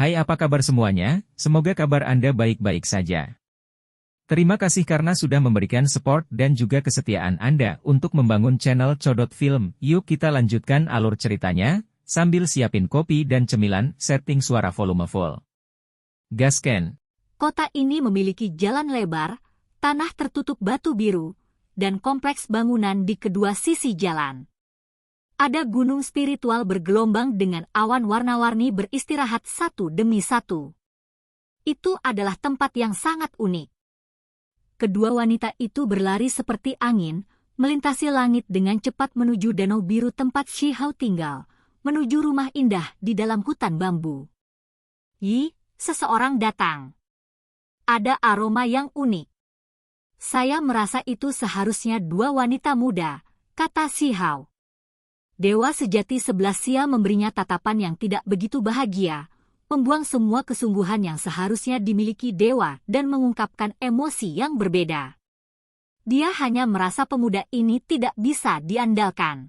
Hai, apa kabar semuanya? Semoga kabar Anda baik-baik saja. Terima kasih karena sudah memberikan support dan juga kesetiaan Anda untuk membangun channel Codot Film. Yuk kita lanjutkan alur ceritanya, sambil siapin kopi dan cemilan, setting suara volume full. Gasken. Kota ini memiliki jalan lebar, tanah tertutup batu biru, dan kompleks bangunan di kedua sisi jalan. Ada gunung spiritual bergelombang dengan awan warna-warni beristirahat satu demi satu. Itu adalah tempat yang sangat unik. Kedua wanita itu berlari seperti angin, melintasi langit dengan cepat menuju danau biru tempat Shihao tinggal, menuju rumah indah di dalam hutan bambu. Yi, seseorang datang. Ada aroma yang unik. Saya merasa itu seharusnya dua wanita muda, kata Shihao. Dewa sejati sebelah Sia memberinya tatapan yang tidak begitu bahagia, membuang semua kesungguhan yang seharusnya dimiliki dewa dan mengungkapkan emosi yang berbeda. Dia hanya merasa pemuda ini tidak bisa diandalkan.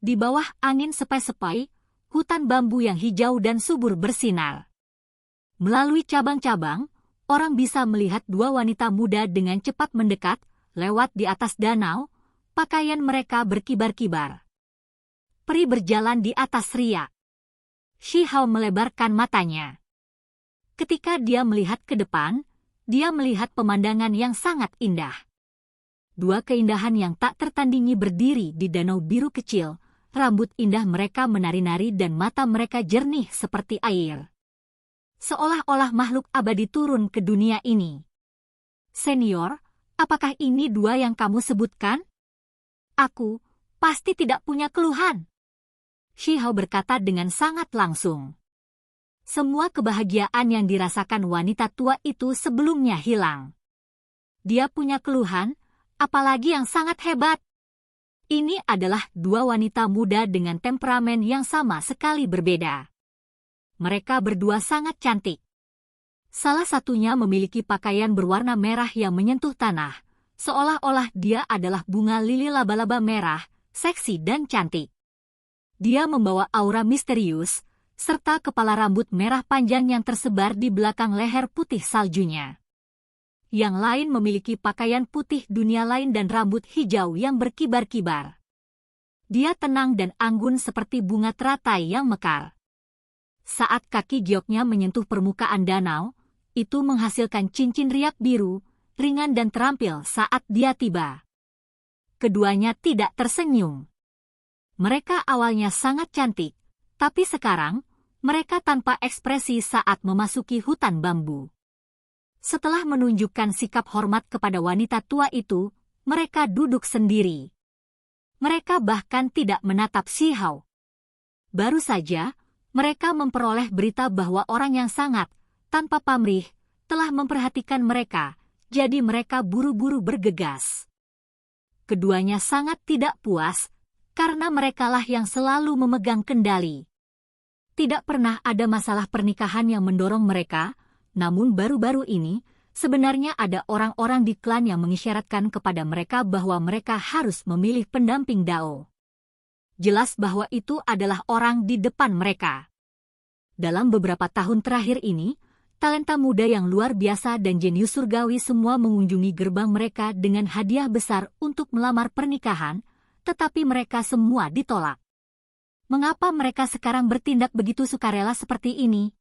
Di bawah angin sepai-sepai, hutan bambu yang hijau dan subur bersinar. Melalui cabang-cabang, orang bisa melihat dua wanita muda dengan cepat mendekat, lewat di atas danau, pakaian mereka berkibar-kibar. Peri berjalan di atas riak. Shihao melebarkan matanya. Ketika dia melihat ke depan, dia melihat pemandangan yang sangat indah. Dua keindahan yang tak tertandingi berdiri di danau biru kecil, rambut indah mereka menari-nari dan mata mereka jernih seperti air. Seolah-olah makhluk abadi turun ke dunia ini. Senior, apakah ini dua yang kamu sebutkan? Aku pasti tidak punya keluhan. Shihao berkata dengan sangat langsung. Semua kebahagiaan yang dirasakan wanita tua itu sebelumnya hilang. Dia punya keluhan, apalagi yang sangat hebat. Ini adalah dua wanita muda dengan temperamen yang sama sekali berbeda. Mereka berdua sangat cantik. Salah satunya memiliki pakaian berwarna merah yang menyentuh tanah, seolah-olah dia adalah bunga lili laba-laba merah, seksi dan cantik. Dia membawa aura misterius, serta kepala rambut merah panjang yang tersebar di belakang leher putih saljunya. Yang lain memiliki pakaian putih dunia lain dan rambut hijau yang berkibar-kibar. Dia tenang dan anggun seperti bunga teratai yang mekar. Saat kaki gioknya menyentuh permukaan danau, itu menghasilkan cincin riak biru, ringan dan terampil saat dia tiba. Keduanya tidak tersenyum. Mereka awalnya sangat cantik, tapi sekarang, mereka tanpa ekspresi saat memasuki hutan bambu. Setelah menunjukkan sikap hormat kepada wanita tua itu, mereka duduk sendiri. Mereka bahkan tidak menatap Shihao. Baru saja, mereka memperoleh berita bahwa orang yang sangat, tanpa pamrih, telah memperhatikan mereka, jadi mereka buru-buru bergegas. Keduanya sangat tidak puas, karena merekalah yang selalu memegang kendali. Tidak pernah ada masalah pernikahan yang mendorong mereka, namun baru-baru ini, sebenarnya ada orang-orang di klan yang mengisyaratkan kepada mereka bahwa mereka harus memilih pendamping Dao. Jelas bahwa itu adalah orang di depan mereka. Dalam beberapa tahun terakhir ini, talenta muda yang luar biasa dan jenius surgawi semua mengunjungi gerbang mereka dengan hadiah besar untuk melamar pernikahan, tetapi mereka semua ditolak. Mengapa mereka sekarang bertindak begitu sukarela seperti ini?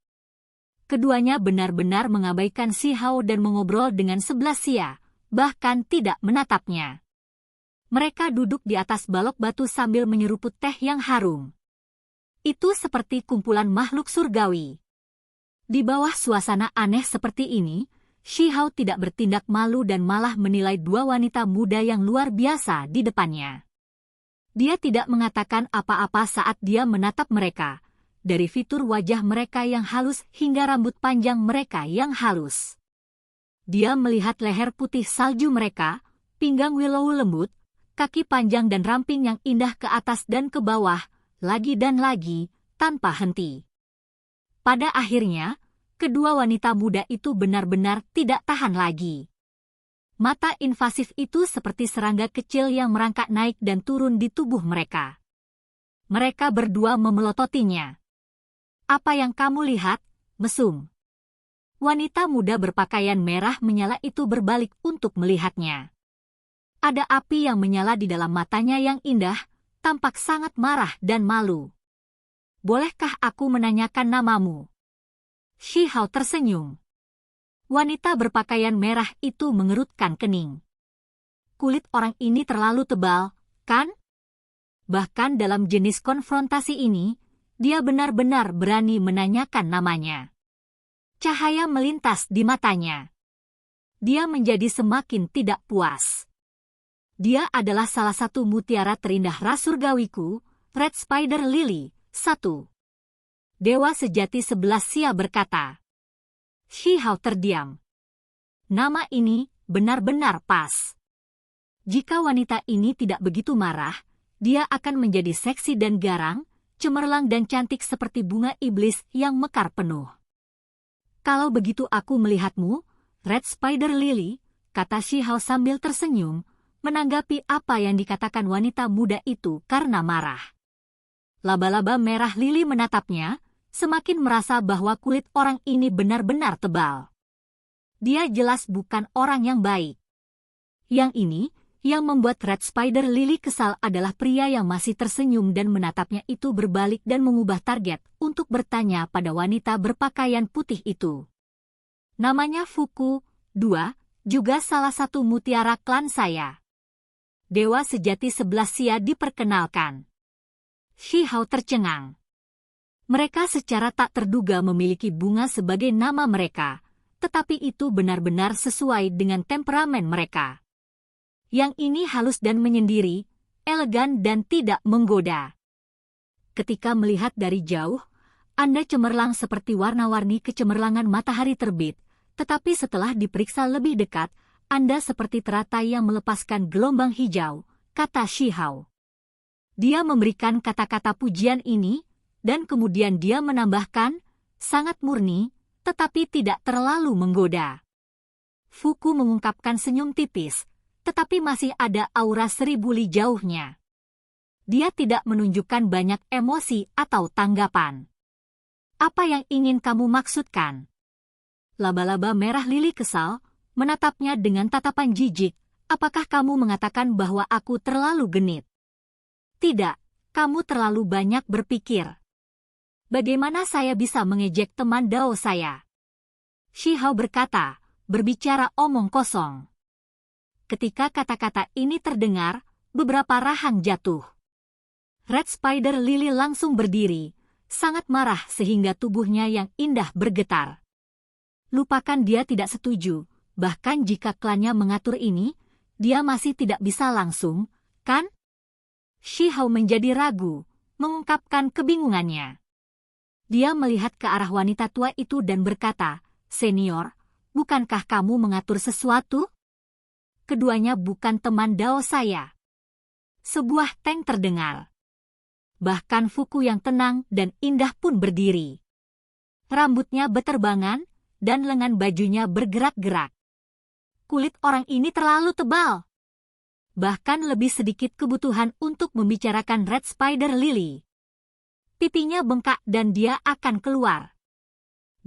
Keduanya benar-benar mengabaikan Shihao dan mengobrol dengan sebelah Sia, bahkan tidak menatapnya. Mereka duduk di atas balok batu sambil menyeruput teh yang harum. Itu seperti kumpulan makhluk surgawi. Di bawah suasana aneh seperti ini, Shihao tidak bertindak malu dan malah menilai dua wanita muda yang luar biasa di depannya. Dia tidak mengatakan apa-apa saat dia menatap mereka, dari fitur wajah mereka yang halus hingga rambut panjang mereka yang halus. Dia melihat leher putih salju mereka, pinggang willow lembut, kaki panjang dan ramping yang indah ke atas dan ke bawah, lagi dan lagi, tanpa henti. Pada akhirnya, kedua wanita muda itu benar-benar tidak tahan lagi. Mata invasif itu seperti serangga kecil yang merangkak naik dan turun di tubuh mereka. Mereka berdua memelototinya. Apa yang kamu lihat? mesum. Wanita muda berpakaian merah menyala itu berbalik untuk melihatnya. Ada api yang menyala di dalam matanya yang indah, tampak sangat marah dan malu. Bolehkah aku menanyakan namamu? Shi Hao tersenyum. Wanita berpakaian merah itu mengerutkan kening. Kulit orang ini terlalu tebal, kan? Bahkan dalam jenis konfrontasi ini, dia benar-benar berani menanyakan namanya. Cahaya melintas di matanya. Dia menjadi semakin tidak puas. Dia adalah salah satu mutiara terindah ras surgawiku, Red Spider Lily, 1. Dewa sejati 11 Sia berkata. Shi Hao terdiam. Nama ini benar-benar pas. Jika wanita ini tidak begitu marah, dia akan menjadi seksi dan garang, cemerlang dan cantik seperti bunga iblis yang mekar penuh. Kalau begitu aku melihatmu, Red Spider Lily, kata Shi Hao sambil tersenyum, menanggapi apa yang dikatakan wanita muda itu karena marah. Laba-laba merah lili menatapnya, semakin merasa bahwa kulit orang ini benar-benar tebal. Dia jelas bukan orang yang baik. Yang ini, yang membuat Red Spider Lily kesal adalah pria yang masih tersenyum dan menatapnya itu berbalik dan mengubah target untuk bertanya pada wanita berpakaian putih itu. Namanya Fuku, 2, juga salah satu mutiara klan saya. Dewa sejati 11 Sia diperkenalkan. Shi Hao tercengang. Mereka secara tak terduga memiliki bunga sebagai nama mereka, tetapi itu benar-benar sesuai dengan temperamen mereka. Yang ini halus dan menyendiri, elegan dan tidak menggoda. Ketika melihat dari jauh, Anda cemerlang seperti warna-warni kecemerlangan matahari terbit, tetapi setelah diperiksa lebih dekat, Anda seperti teratai yang melepaskan gelombang hijau, kata Shi Hao. Dia memberikan kata-kata pujian ini, dan kemudian dia menambahkan, sangat murni, tetapi tidak terlalu menggoda. Fuku mengungkapkan senyum tipis, tetapi masih ada aura 1000 li jauhnya. Dia tidak menunjukkan banyak emosi atau tanggapan. Apa yang ingin kamu maksudkan? Laba-laba merah lili kesal, menatapnya dengan tatapan jijik. Apakah kamu mengatakan bahwa aku terlalu genit? Tidak, kamu terlalu banyak berpikir. Bagaimana saya bisa mengejek teman Dao saya? Shi Hao berkata, berbicara omong kosong. Ketika kata-kata ini terdengar, beberapa rahang jatuh. Red Spider Lily langsung berdiri, sangat marah sehingga tubuhnya yang indah bergetar. Lupakan dia tidak setuju, bahkan jika klannya mengatur ini, dia masih tidak bisa langsung, kan? Shi Hao menjadi ragu, mengungkapkan kebingungannya. Dia melihat ke arah wanita tua itu dan berkata, Senior, bukankah kamu mengatur sesuatu? Keduanya bukan teman Dao saya. Sebuah teng terdengar. Bahkan Fuku yang tenang dan indah pun berdiri. Rambutnya beterbangan, dan lengan bajunya bergerak-gerak. Kulit orang ini terlalu tebal. Bahkan lebih sedikit kebutuhan untuk membicarakan Red Spider Lily. Pipinya bengkak dan dia akan keluar.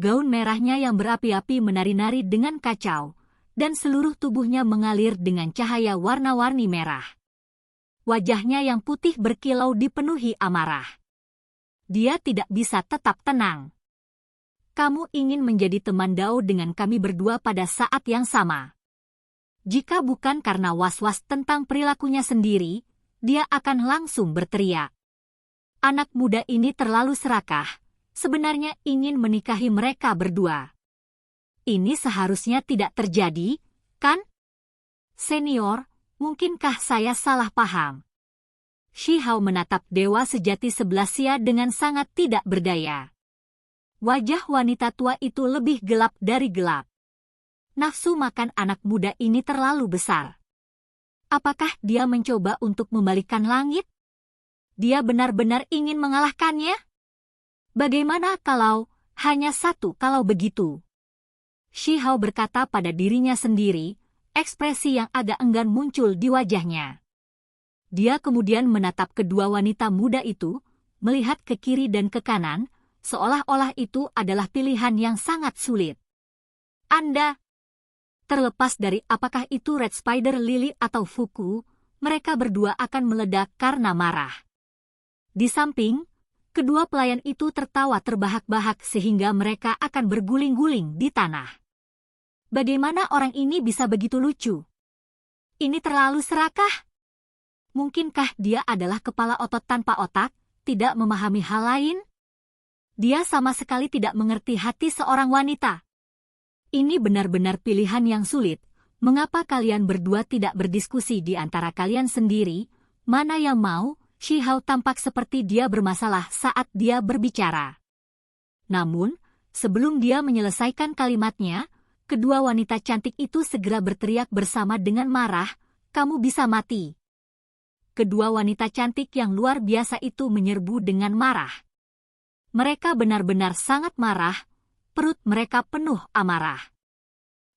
Gaun merahnya yang berapi-api menari-nari dengan kacau, dan seluruh tubuhnya mengalir dengan cahaya warna-warni merah. Wajahnya yang putih berkilau dipenuhi amarah. Dia tidak bisa tetap tenang. Kamu ingin menjadi teman Dao dengan kami berdua pada saat yang sama. Jika bukan karena was-was tentang perilakunya sendiri, dia akan langsung berteriak. Anak muda ini terlalu serakah, sebenarnya ingin menikahi mereka berdua. Ini seharusnya tidak terjadi, kan? Senior, mungkinkah saya salah paham? Shi Hao menatap dewa sejati 11 Sia dengan sangat tidak berdaya. Wajah wanita tua itu lebih gelap dari gelap. Nafsu makan anak muda ini terlalu besar. Apakah dia mencoba untuk membalikkan langit? Dia benar-benar ingin mengalahkannya? Bagaimana kalau hanya satu kalau begitu? Shi Hao berkata pada dirinya sendiri, ekspresi yang agak enggan muncul di wajahnya. Dia kemudian menatap kedua wanita muda itu, melihat ke kiri dan ke kanan, seolah-olah itu adalah pilihan yang sangat sulit. Anda, terlepas dari apakah itu Red Spider Lily atau Fuku, mereka berdua akan meledak karena marah. Di samping, kedua pelayan itu tertawa terbahak-bahak sehingga mereka akan berguling-guling di tanah. Bagaimana orang ini bisa begitu lucu? Ini terlalu serakah. Mungkinkah dia adalah kepala otot tanpa otak, tidak memahami hal lain? Dia sama sekali tidak mengerti hati seorang wanita. Ini benar-benar pilihan yang sulit. Mengapa kalian berdua tidak berdiskusi di antara kalian sendiri? Mana yang mau? Shihao tampak seperti dia bermasalah saat dia berbicara. Namun, sebelum dia menyelesaikan kalimatnya, kedua wanita cantik itu segera berteriak bersama dengan marah, "Kamu bisa mati!" Kedua wanita cantik yang luar biasa itu menyerbu dengan marah. Mereka benar-benar sangat marah, perut mereka penuh amarah.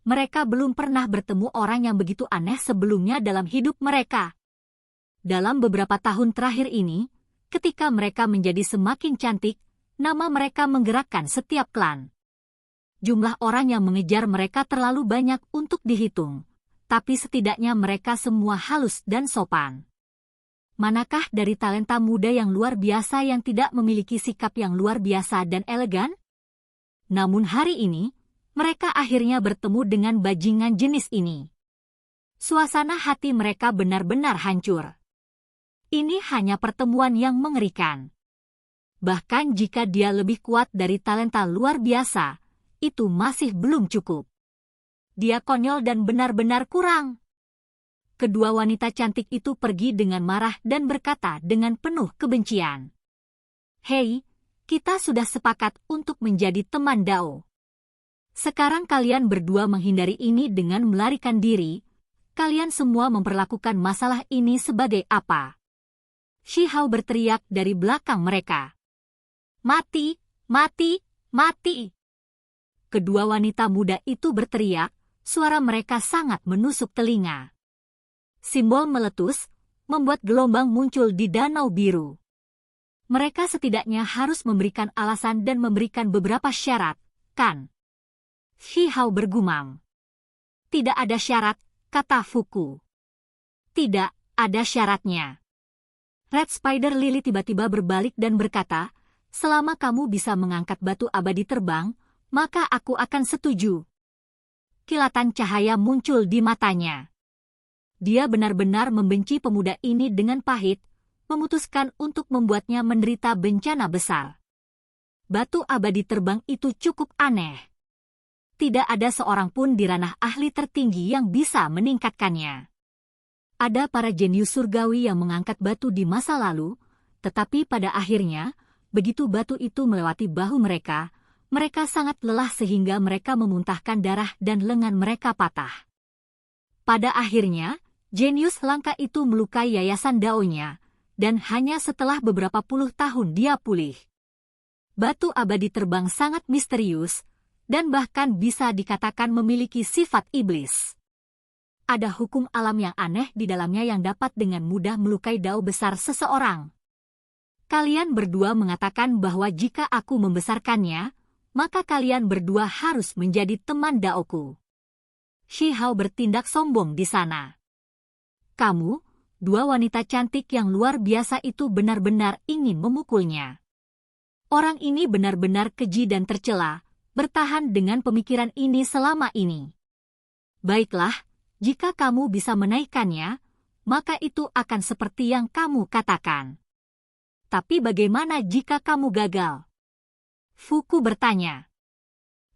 Mereka belum pernah bertemu orang yang begitu aneh sebelumnya dalam hidup mereka. Dalam beberapa tahun terakhir ini, ketika mereka menjadi semakin cantik, nama mereka menggerakkan setiap klan. Jumlah orang yang mengejar mereka terlalu banyak untuk dihitung, tapi setidaknya mereka semua halus dan sopan. Manakah dari talenta muda yang luar biasa yang tidak memiliki sikap yang luar biasa dan elegan? Namun hari ini, mereka akhirnya bertemu dengan bajingan jenis ini. Suasana hati mereka benar-benar hancur. Ini hanya pertemuan yang mengerikan. Bahkan jika dia lebih kuat dari talenta luar biasa, itu masih belum cukup. Dia konyol dan benar-benar kurang. Kedua wanita cantik itu pergi dengan marah dan berkata dengan penuh kebencian. "Hei, kita sudah sepakat untuk menjadi teman Dao. Sekarang kalian berdua menghindari ini dengan melarikan diri. Kalian semua memperlakukan masalah ini sebagai apa?" Shihao berteriak dari belakang mereka. "Mati, mati, mati!" Kedua wanita muda itu berteriak, suara mereka sangat menusuk telinga. Simbol meletus, membuat gelombang muncul di danau biru. Mereka setidaknya harus memberikan alasan dan memberikan beberapa syarat, kan? Shihao bergumam. "Tidak ada syarat," kata Fuku. "Tidak ada syaratnya." Red Spider Lily tiba-tiba berbalik dan berkata, "Selama kamu bisa mengangkat batu abadi terbang, maka aku akan setuju." Kilatan cahaya muncul di matanya. Dia benar-benar membenci pemuda ini dengan pahit, memutuskan untuk membuatnya menderita bencana besar. Batu abadi terbang itu cukup aneh. Tidak ada seorang pun di ranah ahli tertinggi yang bisa meningkatkannya. Ada para jenius surgawi yang mengangkat batu di masa lalu, tetapi pada akhirnya, begitu batu itu melewati bahu mereka, mereka sangat lelah sehingga mereka memuntahkan darah dan lengan mereka patah. Pada akhirnya, jenius langka itu melukai yayasan Dao-nya, dan hanya setelah beberapa puluh tahun dia pulih. Batu abadi terbang sangat misterius, dan bahkan bisa dikatakan memiliki sifat iblis. Ada hukum alam yang aneh di dalamnya yang dapat dengan mudah melukai Dao besar seseorang. Kalian berdua mengatakan bahwa jika aku membesarkannya, maka kalian berdua harus menjadi teman Daoku. Shihao bertindak sombong di sana. Kamu, dua wanita cantik yang luar biasa itu benar-benar ingin memukulnya. Orang ini benar-benar keji dan tercela, bertahan dengan pemikiran ini selama ini. Baiklah, jika kamu bisa menaikkannya, maka itu akan seperti yang kamu katakan. Tapi bagaimana jika kamu gagal? Fuku bertanya.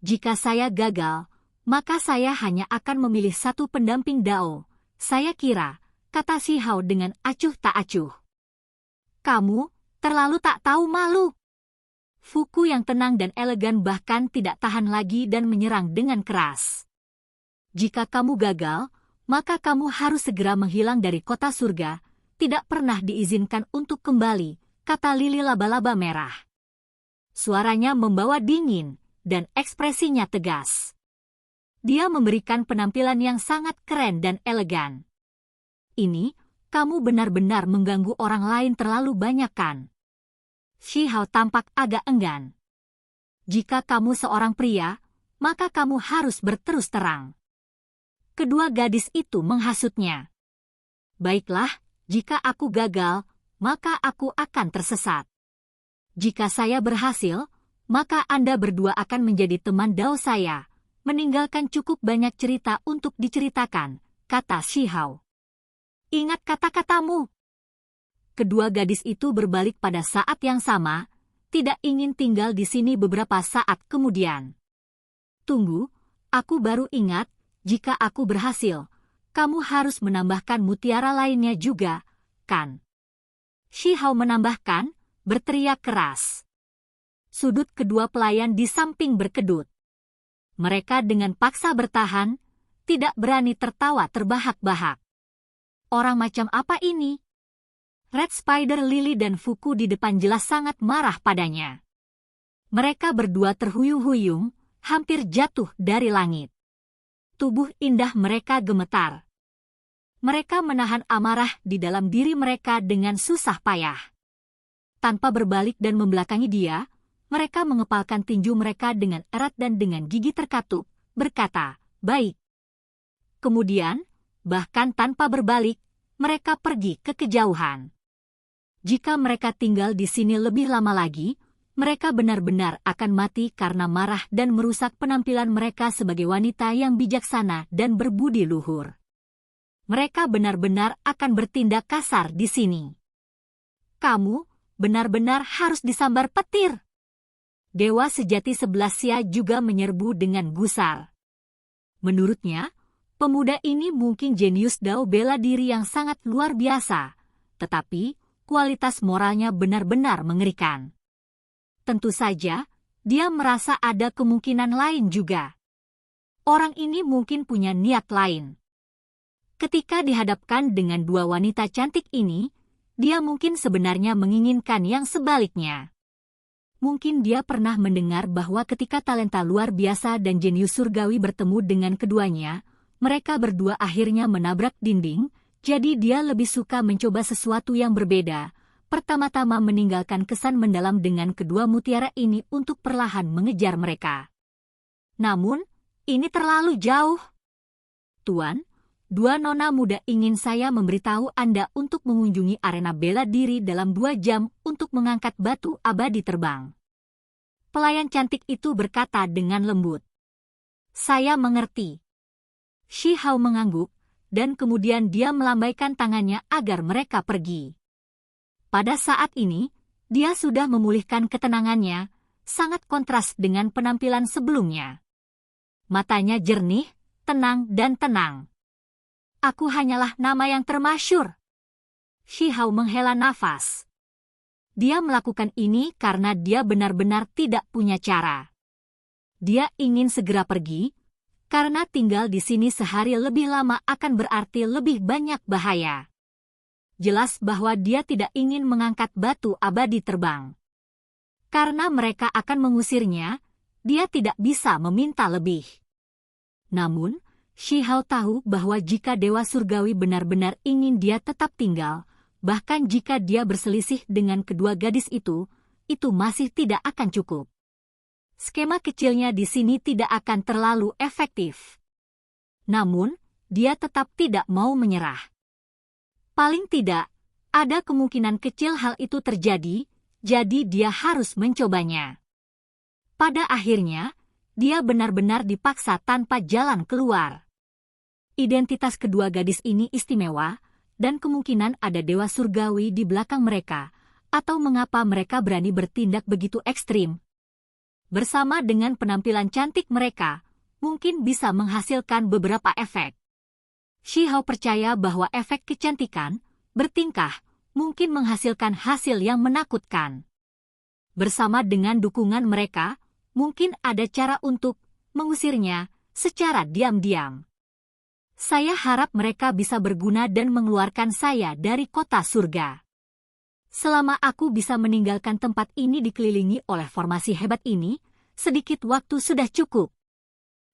Jika saya gagal, maka saya hanya akan memilih satu pendamping Dao. Saya kira, kata Shihao dengan acuh tak acuh. Kamu terlalu tak tahu malu. Fuku yang tenang dan elegan bahkan tidak tahan lagi dan menyerang dengan keras. Jika kamu gagal, maka kamu harus segera menghilang dari kota surga, tidak pernah diizinkan untuk kembali, kata Lili laba-laba merah. Suaranya membawa dingin, dan ekspresinya tegas. Dia memberikan penampilan yang sangat keren dan elegan. Ini, kamu benar-benar mengganggu orang lain terlalu banyak kan? Shihao tampak agak enggan. Jika kamu seorang pria, maka kamu harus berterus terang. Kedua gadis itu menghasutnya. Baiklah, jika aku gagal, maka aku akan tersesat. Jika saya berhasil, maka Anda berdua akan menjadi teman dao saya, meninggalkan cukup banyak cerita untuk diceritakan, kata Shihao. Ingat kata-katamu. Kedua gadis itu berbalik pada saat yang sama, tidak ingin tinggal di sini beberapa saat kemudian. Tunggu, aku baru ingat, jika aku berhasil, kamu harus menambahkan mutiara lainnya juga, kan? Shihao menambahkan, berteriak keras. Sudut kedua pelayan di samping berkedut. Mereka dengan paksa bertahan, tidak berani tertawa terbahak-bahak. Orang macam apa ini? Red Spider, Lily dan Fuku di depan jelas sangat marah padanya. Mereka berdua terhuyung-huyung, hampir jatuh dari langit. Tubuh indah mereka gemetar. Mereka menahan amarah di dalam diri mereka dengan susah payah. Tanpa berbalik dan membelakangi dia, mereka mengepalkan tinju mereka dengan erat dan dengan gigi terkatup, berkata, "Baik." Kemudian, bahkan tanpa berbalik, mereka pergi ke kejauhan. Jika mereka tinggal di sini lebih lama lagi, mereka benar-benar akan mati karena marah dan merusak penampilan mereka sebagai wanita yang bijaksana dan berbudi luhur. Mereka benar-benar akan bertindak kasar di sini. Kamu benar-benar harus disambar petir. Dewa sejati 11 Xia juga menyerbu dengan gusar. Menurutnya, pemuda ini mungkin jenius dao bela diri yang sangat luar biasa, tetapi kualitas moralnya benar-benar mengerikan. Tentu saja, dia merasa ada kemungkinan lain juga. Orang ini mungkin punya niat lain. Ketika dihadapkan dengan dua wanita cantik ini, dia mungkin sebenarnya menginginkan yang sebaliknya. Mungkin dia pernah mendengar bahwa ketika talenta luar biasa dan jenius surgawi bertemu dengan keduanya, mereka berdua akhirnya menabrak dinding. Jadi dia lebih suka mencoba sesuatu yang berbeda, pertama-tama meninggalkan kesan mendalam dengan kedua mutiara ini untuk perlahan mengejar mereka. Namun, ini terlalu jauh. Tuan, dua nona muda ingin saya memberitahu Anda untuk mengunjungi arena bela diri dalam 2 jam untuk mengangkat batu abadi terbang. Pelayan cantik itu berkata dengan lembut. Saya mengerti. Shihao mengangguk, dan kemudian dia melambaikan tangannya agar mereka pergi. Pada saat ini, dia sudah memulihkan ketenangannya, sangat kontras dengan penampilan sebelumnya. Matanya jernih, tenang dan tenang. Aku hanyalah nama yang termasyur. Shihao menghela nafas. Dia melakukan ini karena dia benar-benar tidak punya cara. Dia ingin segera pergi, karena tinggal di sini sehari lebih lama akan berarti lebih banyak bahaya. Jelas bahwa dia tidak ingin mengangkat batu abadi terbang. Karena mereka akan mengusirnya, dia tidak bisa meminta lebih. Namun, Shihao tahu bahwa jika Dewa Surgawi benar-benar ingin dia tetap tinggal, bahkan jika dia berselisih dengan kedua gadis itu masih tidak akan cukup. Skema kecilnya di sini tidak akan terlalu efektif. Namun, dia tetap tidak mau menyerah. Paling tidak, ada kemungkinan kecil hal itu terjadi, jadi dia harus mencobanya. Pada akhirnya, dia benar-benar dipaksa tanpa jalan keluar. Identitas kedua gadis ini istimewa, dan kemungkinan ada Dewa Surgawi di belakang mereka, atau mengapa mereka berani bertindak begitu ekstrim. Bersama dengan penampilan cantik mereka, mungkin bisa menghasilkan beberapa efek. Shihao percaya bahwa efek kecantikan, bertingkah, mungkin menghasilkan hasil yang menakutkan. Bersama dengan dukungan mereka, mungkin ada cara untuk mengusirnya secara diam-diam. Saya harap mereka bisa berguna dan mengeluarkan saya dari kota surga. Selama aku bisa meninggalkan tempat ini dikelilingi oleh formasi hebat ini, sedikit waktu sudah cukup.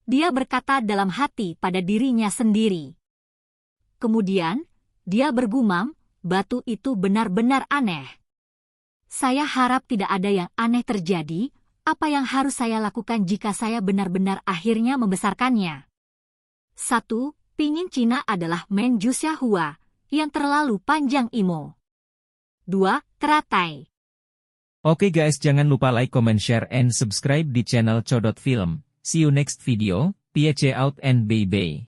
Dia berkata dalam hati pada dirinya sendiri. Kemudian, dia bergumam, batu itu benar-benar aneh. Saya harap tidak ada yang aneh terjadi, Apa yang harus saya lakukan jika saya benar-benar akhirnya membesarkannya? 1. Pinyin Cina adalah Menjusia Hua, yang terlalu panjang Imo. 2. Teratai. Oke guys, jangan lupa like, comment, share, and subscribe di channel Codot Film. See you next video, PHC out and bye-bye.